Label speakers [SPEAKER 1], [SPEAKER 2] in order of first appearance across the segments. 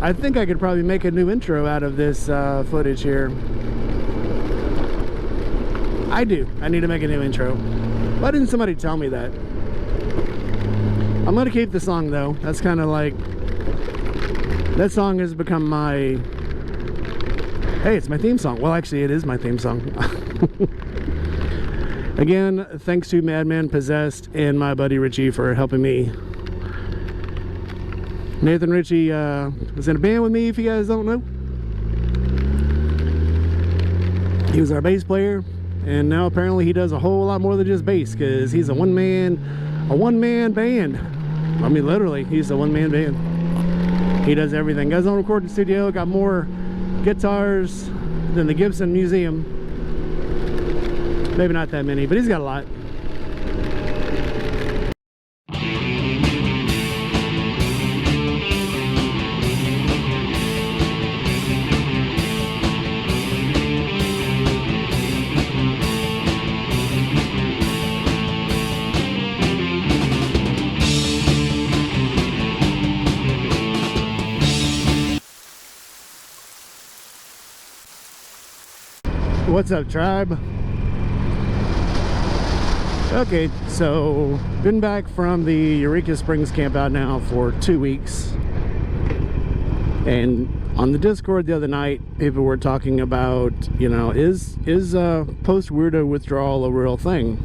[SPEAKER 1] I think I could probably make a new intro out of this footage here. I need to make a new intro. Why didn't somebody tell me that? I'm gonna keep the song though. That's kind of like, that song has become my, hey, it's my theme song. Well, actually it is my theme song. Again, thanks to Madman Possessed and my buddy Richie for helping me. Nathan Ritchie was in a band with me, if you guys don't know. He was our bass player, and now apparently he does a whole lot more than just bass, because he's a one-man band. I mean, literally, he's a one-man band. He does everything. Got his own recording studio, got more guitars than the Gibson Museum. Maybe not that many, but he's got a lot. What's up, tribe? Okay, so been back from the Eureka Springs camp out now for 2 weeks, and on the Discord the other night people were talking about, you know, is post weirdo withdrawal a real thing?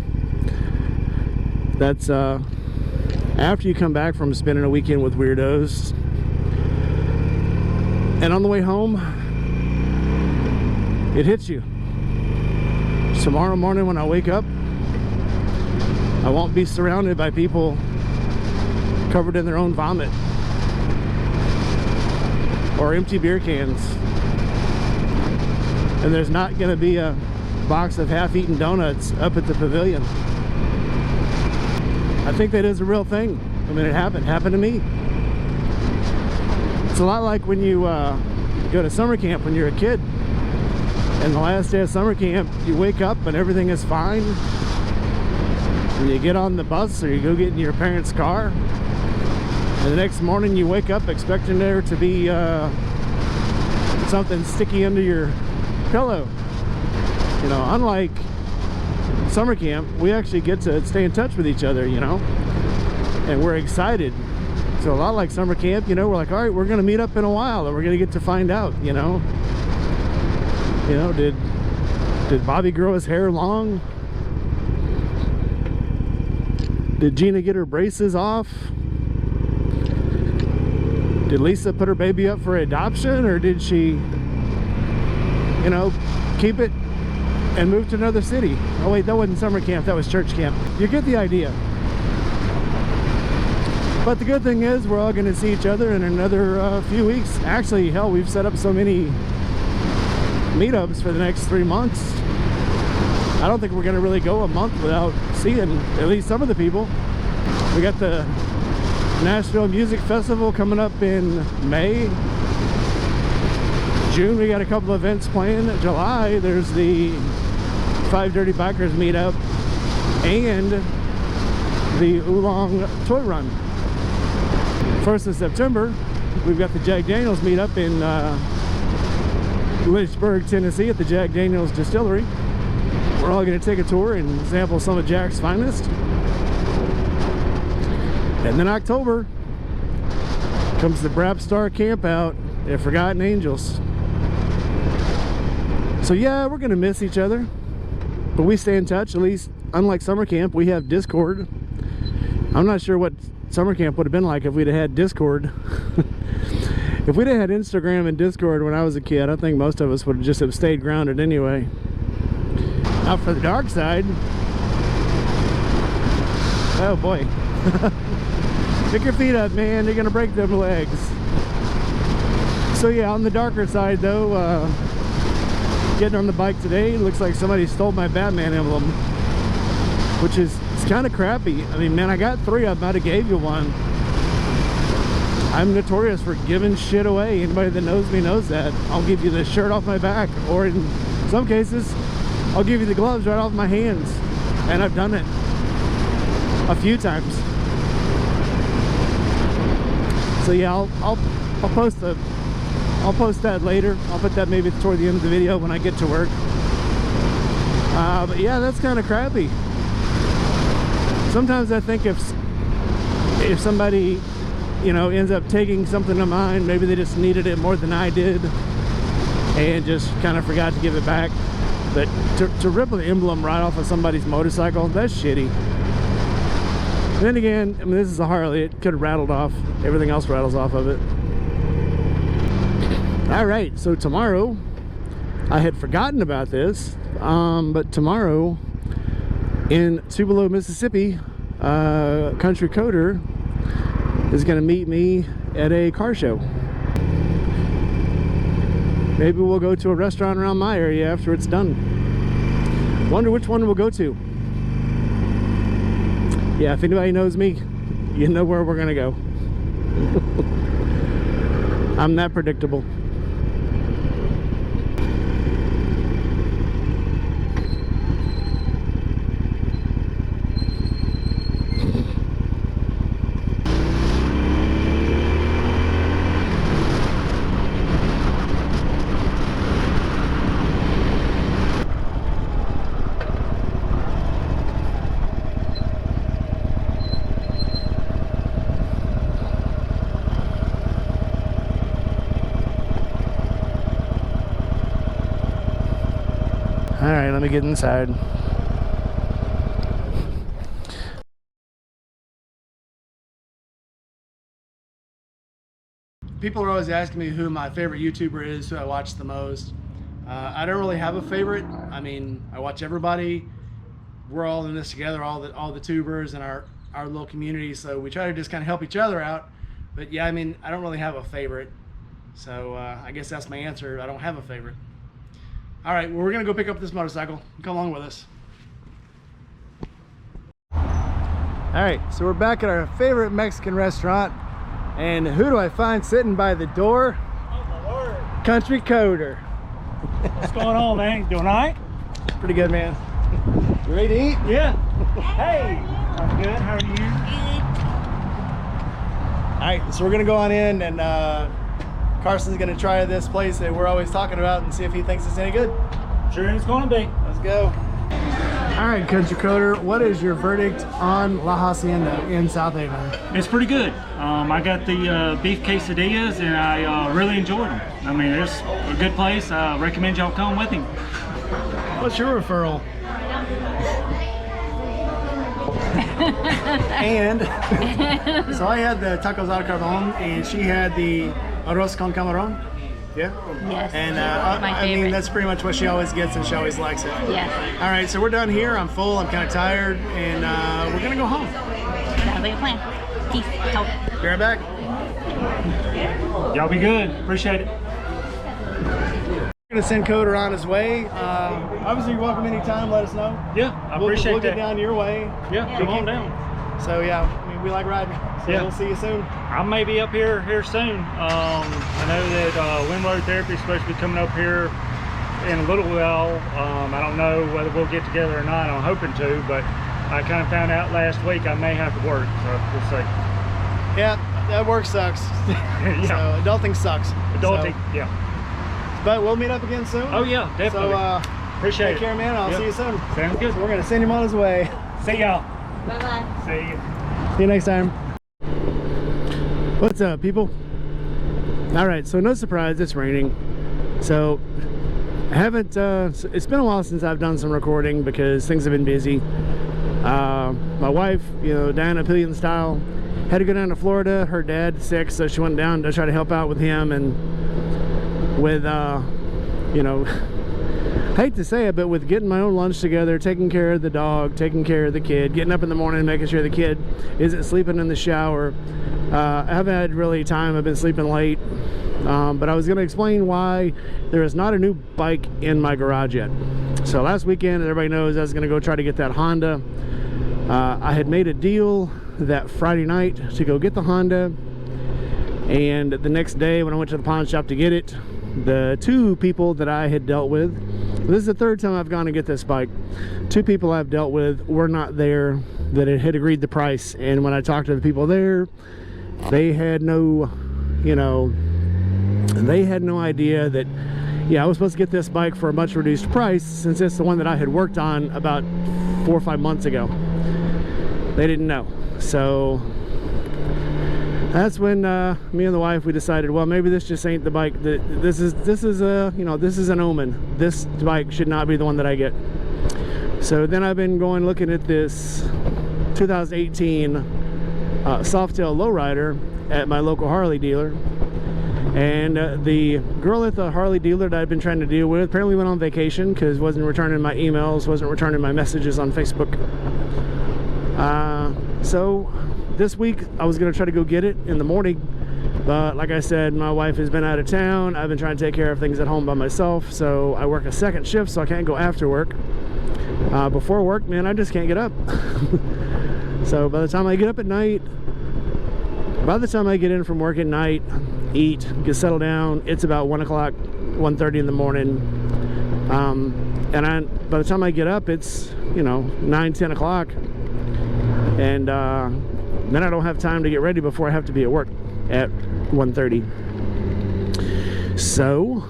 [SPEAKER 1] That's after you come back from spending a weekend with weirdos, and on the way home it hits you. Tomorrow morning when I wake up, I won't be surrounded by people covered in their own vomit or empty beer cans, and there's not going to be a box of half-eaten donuts up at the pavilion. I think that is a real thing. I mean, it happened to me. It's a lot like when you go to summer camp when you're a kid, and the last day of summer camp you wake up and everything is fine. And you get on the bus or you go get in your parents' car, and the next morning you wake up expecting there to be something sticky under your pillow. You know, unlike summer camp, we actually get to stay in touch with each other, you know, and we're excited. So a lot like summer camp, you know, we're like, all right, we're gonna meet up in a while and we're gonna get to find out, you know, did Bobby grow his hair long? Did Gina get her braces off? Did Lisa put her baby up for adoption, or did she, you know, keep it and move to another city? Oh wait, that wasn't summer camp, that was church camp. You get the idea. But the good thing is we're all going to see each other in another few weeks. Actually, hell, we've set up so many meetups for the next 3 months. I don't think we're going to really go a month without seeing at least some of the people. We got the Nashville Music Festival coming up in May. June, we got a couple events planned. July, there's the 5 Dirty Bikers meetup and the Oolong Toy Run. 1st of September, we've got the Jack Daniels meetup in Lynchburg, Tennessee at the Jack Daniels Distillery. We're all going to take a tour and sample some of Jack's finest. And then October comes the Brap Star Camp Out at Forgotten Angels. So yeah, we're going to miss each other, but we stay in touch. At least, unlike summer camp, we have Discord. I'm not sure what summer camp would have been like if we'd have had Discord. If we'd have had Instagram and Discord when I was a kid, I think most of us would just have stayed grounded anyway. Now for the dark side, oh boy. Pick your feet up, man, you're gonna break them legs. So yeah, on the darker side though, getting on the bike today, looks like somebody stole my Batman emblem, which is, it's kind of crappy. I mean, man, I got 3 of them. I'd have gave you one. I'm notorious for giving shit away. Anybody that knows me knows that. I'll give you the shirt off my back, or in some cases I'll give you the gloves right off my hands, and I've done it a few times. So yeah, I'll post a I'll post that later. I'll put that maybe toward the end of the video when I get to work. But yeah, that's kind of crappy. Sometimes I think if somebody, you know, ends up taking something of mine, maybe they just needed it more than I did and just kind of forgot to give it back. But to rip an emblem right off of somebody's motorcycle, that's shitty. And then again, I mean, this is a Harley. It could have rattled off. Everything else rattles off of it. All right, so tomorrow, I had forgotten about this, but tomorrow in Tupelo, Mississippi, Country Coder is going to meet me at a car show. Maybe we'll go to a restaurant around my area after it's done. Wonder which one we'll go to. Yeah, if anybody knows me, you know where we're going to go. I'm that predictable. All right, let me get inside. People are always asking me who my favorite YouTuber is, who I watch the most. I don't really have a favorite. I mean, I watch everybody. We're all in this together, all the tubers in our little community, so we try to just kind of help each other out. But yeah, I mean, I don't really have a favorite. So I guess that's my answer. I don't have a favorite. All right, well, we're gonna go pick up this motorcycle. Come along with us. All right, so we're back at our favorite Mexican restaurant, and who do I find sitting by the door? Oh my Lord! Country Coder.
[SPEAKER 2] What's going on, man? You doing all right?
[SPEAKER 1] Pretty good, man. You ready to eat?
[SPEAKER 2] Yeah. Hey, I'm good. How are you?
[SPEAKER 1] Good. All right, so we're gonna go on in and Carson's gonna try this place that we're always talking about and see if he thinks it's any good.
[SPEAKER 2] Sure it's gonna be.
[SPEAKER 1] Let's go. All right, Country Coder, what is your verdict on La Hacienda in South Haven?
[SPEAKER 2] It's pretty good. I got the beef quesadillas and I really enjoyed them. I mean, it's a good place. I recommend y'all come with him.
[SPEAKER 1] What's your referral? And so I had the tacos al carbon and she had the arroz con camarón. Yeah?
[SPEAKER 3] Yes.
[SPEAKER 1] And
[SPEAKER 3] my
[SPEAKER 1] I mean, that's pretty much what she always gets and she always likes it.
[SPEAKER 3] Yes.
[SPEAKER 1] All right, so we're done here. I'm full, I'm kind of tired, and we're gonna go home.
[SPEAKER 3] Sounds like a plan. Peace. Out.
[SPEAKER 1] Be right back.
[SPEAKER 2] Y'all be good. Appreciate it.
[SPEAKER 1] We're gonna send Coder on his way. Obviously, you're welcome anytime. Let us know.
[SPEAKER 2] Yeah, I appreciate
[SPEAKER 1] we'll
[SPEAKER 2] that.
[SPEAKER 1] Get down your way.
[SPEAKER 2] Yeah, come on down.
[SPEAKER 1] So yeah, I mean, we like riding. So
[SPEAKER 2] yeah.
[SPEAKER 1] We'll see you soon.
[SPEAKER 2] I may be up here soon. I know that wind load therapy is supposed to be coming up here in a little while. I don't know whether we'll get together or not. I'm hoping to, but I kind of found out last week I may have to work, so we'll see.
[SPEAKER 1] Yeah, that work sucks.
[SPEAKER 2] Yeah.
[SPEAKER 1] So adulting sucks.
[SPEAKER 2] Adulting,
[SPEAKER 1] so,
[SPEAKER 2] yeah.
[SPEAKER 1] But we'll meet up again soon.
[SPEAKER 2] Oh yeah, definitely.
[SPEAKER 1] So
[SPEAKER 2] appreciate
[SPEAKER 1] take care, man. I'll see you soon.
[SPEAKER 2] Sounds good.
[SPEAKER 1] So we're gonna send him on his way.
[SPEAKER 2] See y'all.
[SPEAKER 3] Bye-bye.
[SPEAKER 2] See you.
[SPEAKER 1] See you next time. What's up, people? All right, so no surprise, it's raining. So I haven't it's been a while since I've done some recording because things have been busy. My wife, you know, Diana Pillion style, had to go down to Florida. Her dad's sick, so she went down to try to help out with him and with you know, I hate to say it, but with getting my own lunch together, taking care of the dog, taking care of the kid, getting up in the morning, making sure the kid isn't sleeping in the shower. I haven't had really time. I've been sleeping late. But I was going to explain why there is not a new bike in my garage yet. So last weekend, everybody knows I was going to go try to get that Honda. I had made a deal that Friday night to go get the Honda. And the next day when I went to the pawn shop to get it, the two people that I had dealt with, this is the third time I've gone to get this bike, two people I've dealt with were not there that had agreed the price. And when I talked to the people there, they had no, you know, they had no idea that, yeah, I was supposed to get this bike for a much reduced price, since it's the one that I had worked on about 4 or 5 months ago. They didn't know. So that's when me and the wife, we decided, well, maybe this just ain't the bike. This is a, you know, this is an omen. This bike should not be the one that I get. So then I've been looking at this 2018 Softail Lowrider at my local Harley dealer. And the girl at the Harley dealer that I've been trying to deal with apparently went on vacation because wasn't returning my emails, wasn't returning my messages on Facebook. So this week I was going to try to go get it in the morning, but like I said, my wife has been out of town. I've been trying to take care of things at home by myself, so I work a second shift, so I can't go after work. Before work, man, I just can't get up. So by the time I get up at night, by the time I get in from work at night, eat, get settled down, it's about 1 o'clock, 1:30 in the morning. And by the time I get up, it's, you know, 9, 10 o'clock. And then I don't have time to get ready before I have to be at work at 1:30. So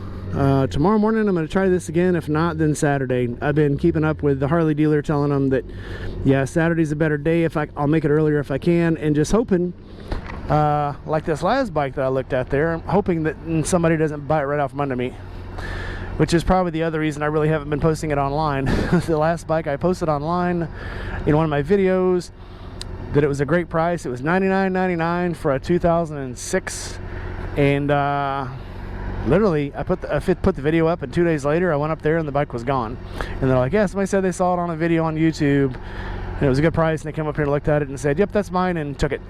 [SPEAKER 1] tomorrow morning I'm going to try this again. If not, then Saturday. I've been keeping up with the Harley dealer, telling them that, yeah, Saturday's a better day. If I'll make it earlier if I can, and just hoping, like this last bike that I looked at there, I'm hoping that somebody doesn't buy it right out from under me, which is probably the other reason I really haven't been posting it online. The last bike I posted online in one of my videos, that it was a great price. It was $99.99 for a 2006, and literally I put the video up, and 2 days later I went up there and the bike was gone. And they're like, yeah, somebody said they saw it on a video on YouTube and it was a good price, and they came up here and looked at it and said, yep, that's mine, and took it.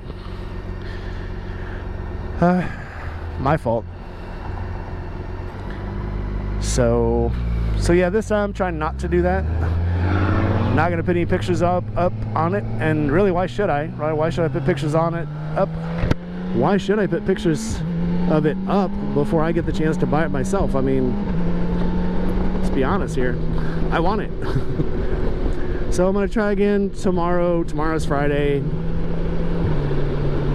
[SPEAKER 1] My fault. So yeah, this time I'm trying not to do that. I'm not going to put any pictures up on it, and really, why should I? Right? Why should I put pictures on it up? Why should I put pictures of it up before I get the chance to buy it myself? I mean, let's be honest here. I want it. So I'm going to try again tomorrow. Tomorrow's Friday.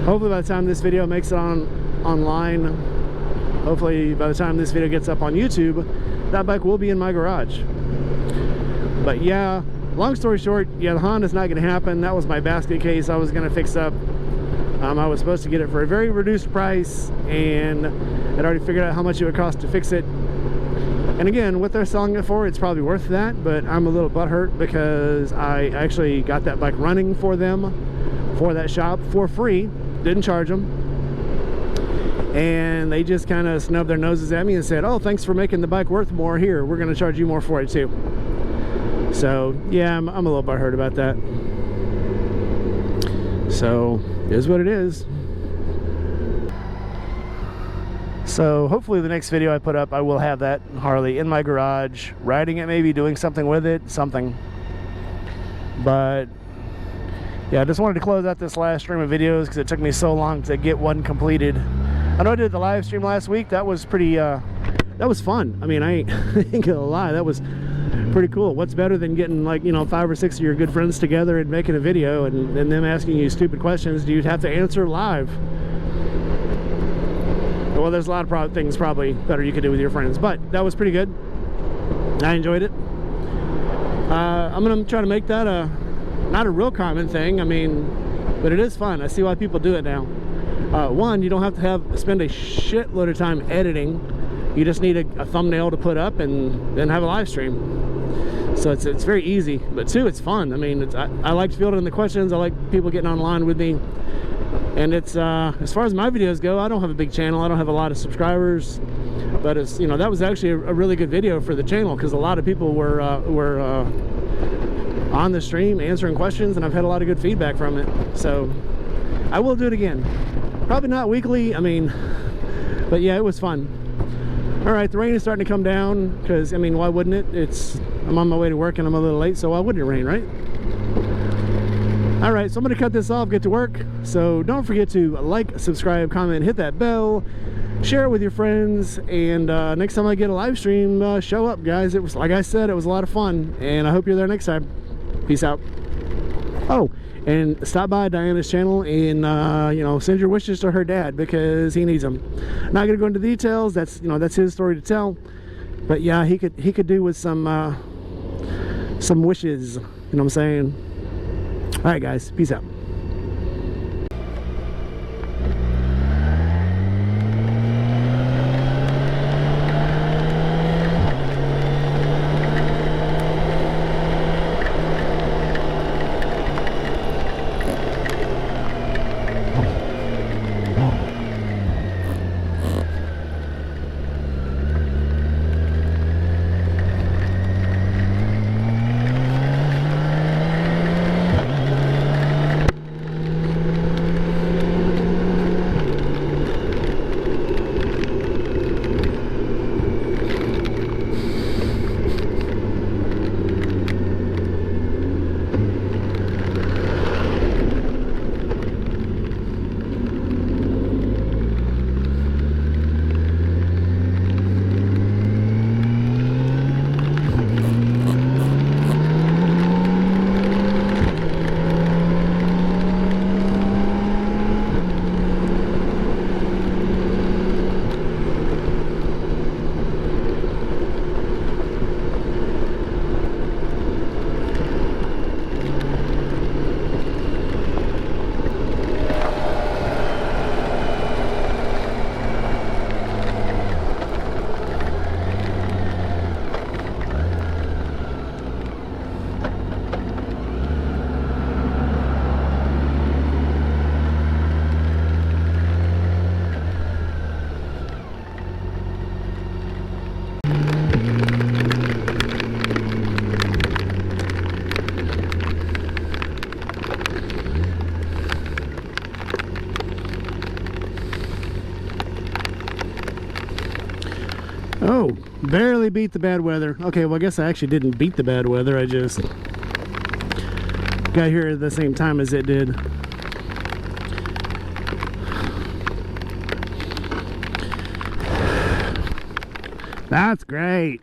[SPEAKER 1] Hopefully by the time this video makes it online, hopefully by the time this video gets up on YouTube, that bike will be in my garage. But yeah, long story short, yeah, the Honda's not going to happen. That was my basket case I was going to fix up. I was supposed to get it for a very reduced price, and I'd already figured out how much it would cost to fix it. And again, what they're selling it for, it's probably worth that, but I'm a little butthurt because I actually got that bike running for them, for that shop, for free. Didn't charge them. And they just kind of snubbed their noses at me and said, oh, thanks for making the bike worth more. Here, we're going to charge you more for it too. So yeah, I'm a little butthurt about that. So it is what it is. So hopefully the next video I put up, I will have that Harley in my garage, riding it, maybe doing something with it, something. But yeah, I just wanted to close out this last stream of videos because it took me so long to get one completed. I know I did the live stream last week. That was pretty, that was fun. I mean, I ain't gonna lie, that was pretty cool. What's better than getting, like, you know, 5 or 6 of your good friends together and making a video and them asking you stupid questions do you have to answer live? Well, there's a lot of things probably better you could do with your friends, but that was pretty good. I enjoyed it. I'm gonna try to make that not a real common thing, I mean, but it is fun. I see why people do it now. One, you don't have to spend a shitload of time editing. You just need a thumbnail to put up and then have a live stream. So it's very easy. But two, it's fun. I mean, I like fielding the questions. I like people getting online with me. And it's as far as my videos go, I don't have a big channel. I don't have a lot of subscribers. But it's, you know, that was actually a really good video for the channel because a lot of people were on the stream answering questions, and I've had a lot of good feedback from it. So I will do it again. Probably not weekly, I mean, but yeah, it was fun. All right, the rain is starting to come down because, I mean, why wouldn't it? I'm on my way to work and I'm a little late, so why wouldn't it rain, right? All right, so I'm going to cut this off, get to work. So don't forget to like, subscribe, comment, hit that bell, share it with your friends, and next time I get a live stream, show up, guys. It was, like I said, it was a lot of fun, and I hope you're there next time. Peace out. Oh, And stop by Diana's channel and you know, send your wishes to her dad because he needs them. Not gonna go into details. That's, you know, that's his story to tell. But yeah, he could do with some wishes. You know what I'm saying? All right, guys. Peace out. Oh, barely beat the bad weather. Okay, well, I guess I actually didn't beat the bad weather. I just got here at the same time as it did. That's great.